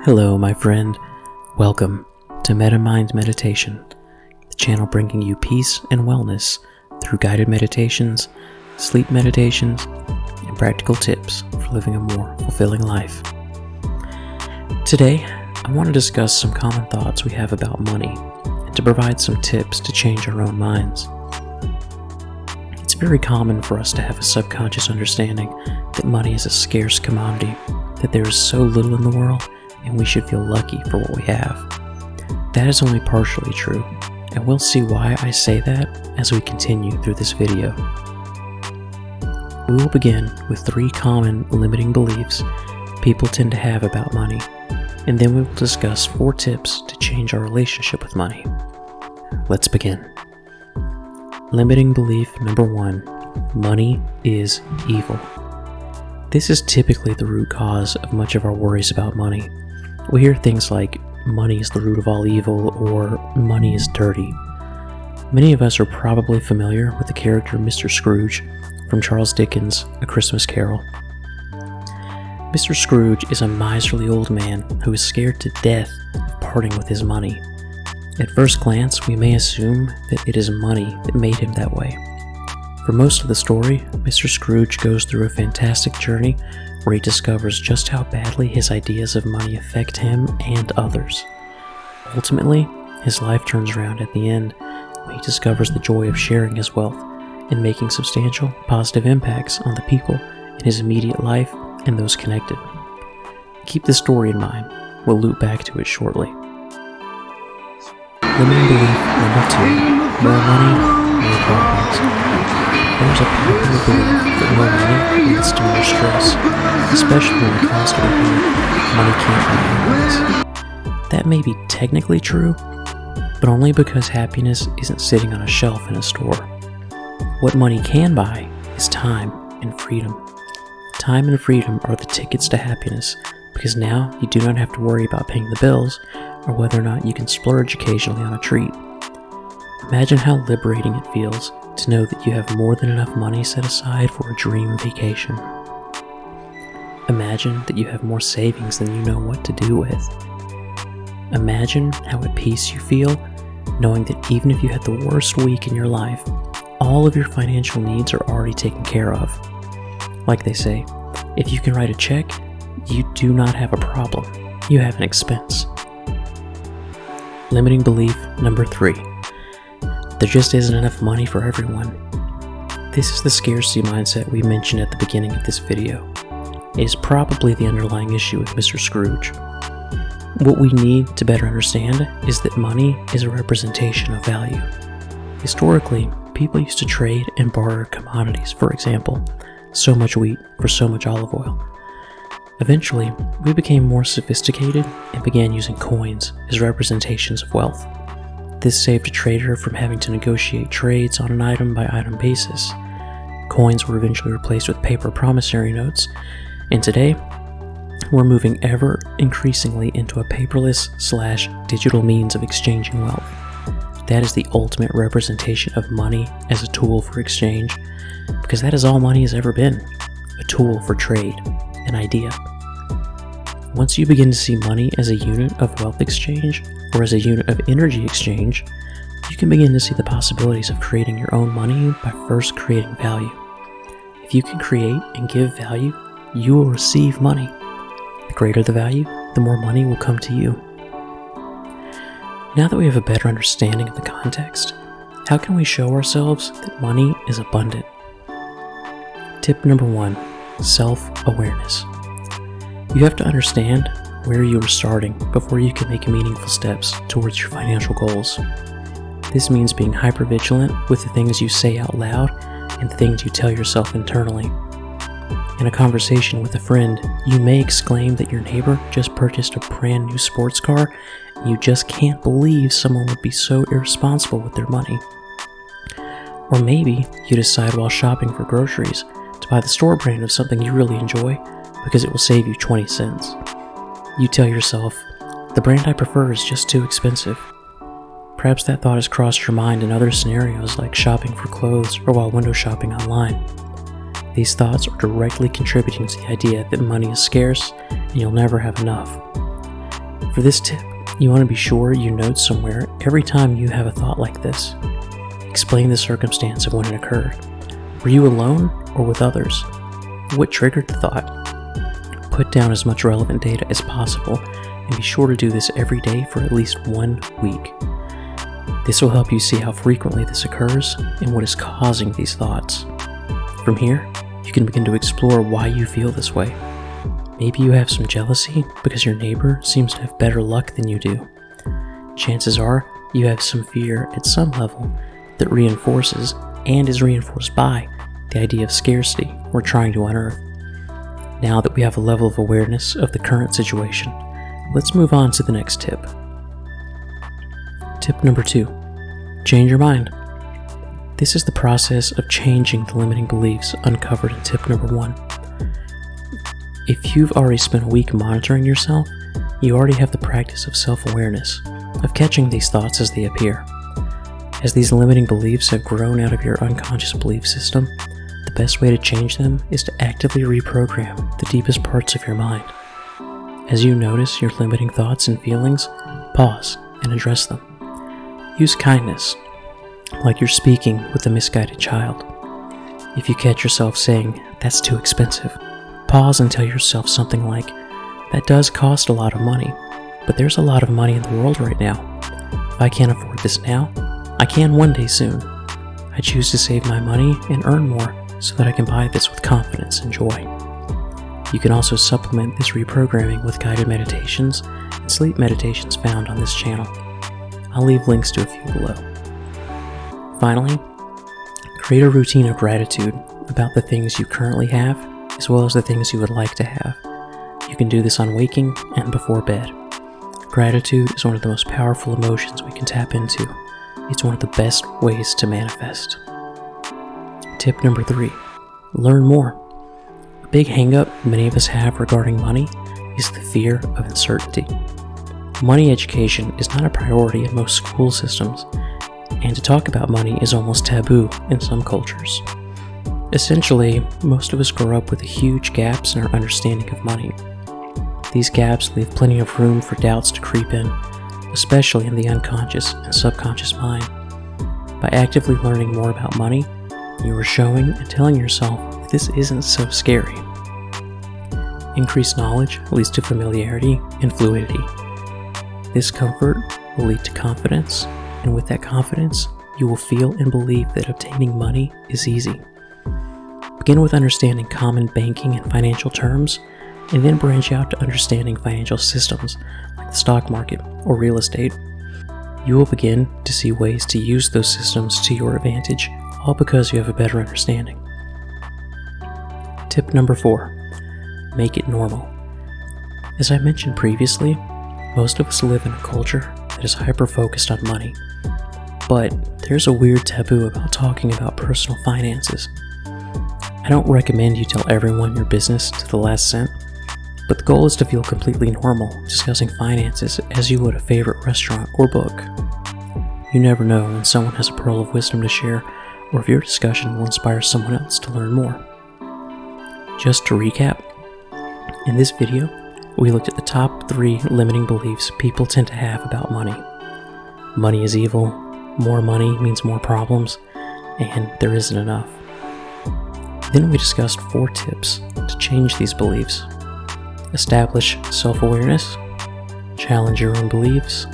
Hello, my friend. Welcome to MetaMind Meditation, the channel bringing you peace and wellness through guided meditations, sleep meditations, and practical tips for living a more fulfilling life. Today, I want to discuss some common thoughts we have about money and to provide some tips to change our own minds. It's very common for us to have a subconscious understanding that money is a scarce commodity, that there is so little in the world and we should feel lucky for what we have. That is only partially true, and we'll see why I say that as we continue through this video. We will begin with 3 common limiting beliefs people tend to have about money, and then we will discuss 4 tips to change our relationship with money. Let's begin. Limiting belief number 1, money is evil. This is typically the root cause of much of our worries about money. We hear things like, money is the root of all evil, or money is dirty. Many of us are probably familiar with the character Mr. Scrooge from Charles Dickens' A Christmas Carol. Mr. Scrooge is a miserly old man who is scared to death of parting with his money. At first glance, we may assume that it is money that made him that way. For most of the story, Mr. Scrooge goes through a fantastic journey where he discovers just how badly his ideas of money affect him and others. Ultimately, his life turns around at the end when he discovers the joy of sharing his wealth and making substantial positive impacts on the people in his immediate life and those connected. Keep this story in mind. We'll loop back to it shortly. Limiting belief number 2, more money, more problems. There's a popular belief that more money leads to more stress, especially when it comes to the money can't buy happiness. That may be technically true, but only because happiness isn't sitting on a shelf in a store. What money can buy is time and freedom. Time and freedom are the tickets to happiness, because now you do not have to worry about paying the bills or whether or not you can splurge occasionally on a treat. Imagine how liberating it feels to know that you have more than enough money set aside for a dream vacation. Imagine that you have more savings than you know what to do with. Imagine how at peace you feel knowing that even if you had the worst week in your life, all of your financial needs are already taken care of. Like they say, if you can write a check, you do not have a problem. You have an expense. Limiting belief number 3. There just isn't enough money for everyone. This is the scarcity mindset we mentioned at the beginning of this video. It is probably the underlying issue with Mr. Scrooge. What we need to better understand is that money is a representation of value. Historically, people used to trade and barter commodities, for example, so much wheat for so much olive oil. Eventually, we became more sophisticated and began using coins as representations of wealth. This saved a trader from having to negotiate trades on an item-by-item basis. Coins were eventually replaced with paper promissory notes, and today, we're moving ever increasingly into a paperless/digital means of exchanging wealth. That is the ultimate representation of money as a tool for exchange, because that is all money has ever been, a tool for trade, an idea. Once you begin to see money as a unit of wealth exchange, or as a unit of energy exchange, you can begin to see the possibilities of creating your own money by first creating value. If you can create and give value, you will receive money. The greater the value, the more money will come to you. Now that we have a better understanding of the context, how can we show ourselves that money is abundant? Tip number 1, self-awareness. You have to understand where you are starting before you can make meaningful steps towards your financial goals. This means being hypervigilant with the things you say out loud and the things you tell yourself internally. In a conversation with a friend, you may exclaim that your neighbor just purchased a brand new sports car and you just can't believe someone would be so irresponsible with their money. Or maybe you decide while shopping for groceries to buy the store brand of something you really enjoy because it will save you 20 cents. You tell yourself, the brand I prefer is just too expensive. Perhaps that thought has crossed your mind in other scenarios like shopping for clothes or while window shopping online. These thoughts are directly contributing to the idea that money is scarce and you'll never have enough. For this tip, you want to be sure you note somewhere every time you have a thought like this. Explain the circumstance of when it occurred. Were you alone or with others? What triggered the thought? Put down as much relevant data as possible and be sure to do this every day for at least 1 week. This will help you see how frequently this occurs and what is causing these thoughts. From here, you can begin to explore why you feel this way. Maybe you have some jealousy because your neighbor seems to have better luck than you do. Chances are you have some fear at some level that reinforces and is reinforced by the idea of scarcity we're trying to unearth. Now that we have a level of awareness of the current situation, let's move on to the next tip. Tip number 2, change your mind. This is the process of changing the limiting beliefs uncovered in tip number 1. If you've already spent a week monitoring yourself, you already have the practice of self-awareness, of catching these thoughts as they appear. As these limiting beliefs have grown out of your unconscious belief system, the best way to change them is to actively reprogram the deepest parts of your mind. As you notice your limiting thoughts and feelings, pause and address them. Use kindness, like you're speaking with a misguided child. If you catch yourself saying, "That's too expensive," pause and tell yourself something like, "That does cost a lot of money, but there's a lot of money in the world right now. If I can't afford this now, I can one day soon. I choose to save my money and earn more so that I can buy this with confidence and joy." You can also supplement this reprogramming with guided meditations and sleep meditations found on this channel. I'll leave links to a few below. Finally, create a routine of gratitude about the things you currently have, as well as the things you would like to have. You can do this on waking and before bed. Gratitude is one of the most powerful emotions we can tap into. It's one of the best ways to manifest. Tip number 3, learn more. A big hang-up many of us have regarding money is the fear of uncertainty. Money education is not a priority in most school systems, and to talk about money is almost taboo in some cultures. Essentially, most of us grow up with huge gaps in our understanding of money. These gaps leave plenty of room for doubts to creep in, especially in the unconscious and subconscious mind. By actively learning more about money, you are showing and telling yourself that this isn't so scary. Increased knowledge leads to familiarity and fluidity. This comfort will lead to confidence, and with that confidence, you will feel and believe that obtaining money is easy. Begin with understanding common banking and financial terms, and then branch out to understanding financial systems like the stock market or real estate. You will begin to see ways to use those systems to your advantage, all because you have a better understanding. Tip number 4, make it normal. As I mentioned previously, most of us live in a culture that is hyper-focused on money. But there's a weird taboo about talking about personal finances. I don't recommend you tell everyone your business to the last cent, but the goal is to feel completely normal discussing finances as you would a favorite restaurant or book. You never know when someone has a pearl of wisdom to share, or if your discussion will inspire someone else to learn more. Just to recap, in this video, we looked at the top 3 limiting beliefs people tend to have about money. Money is evil, more money means more problems, and there isn't enough. Then we discussed 4 tips to change these beliefs. Establish self-awareness, challenge your own beliefs,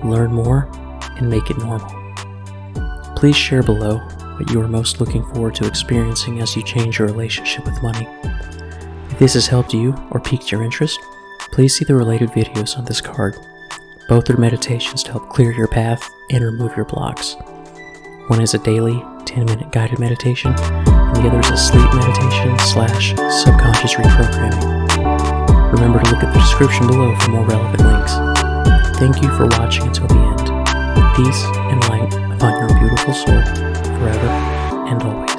learn more, and make it normal. Please share below what you are most looking forward to experiencing as you change your relationship with money. If this has helped you or piqued your interest, please see the related videos on this card. Both are meditations to help clear your path and remove your blocks. One is a daily 10-minute guided meditation, and the other is a sleep meditation / subconscious reprogramming. Remember to look at the description below for more relevant links. Thank you for watching until the end. Peace and light upon your beautiful soul, forever and always.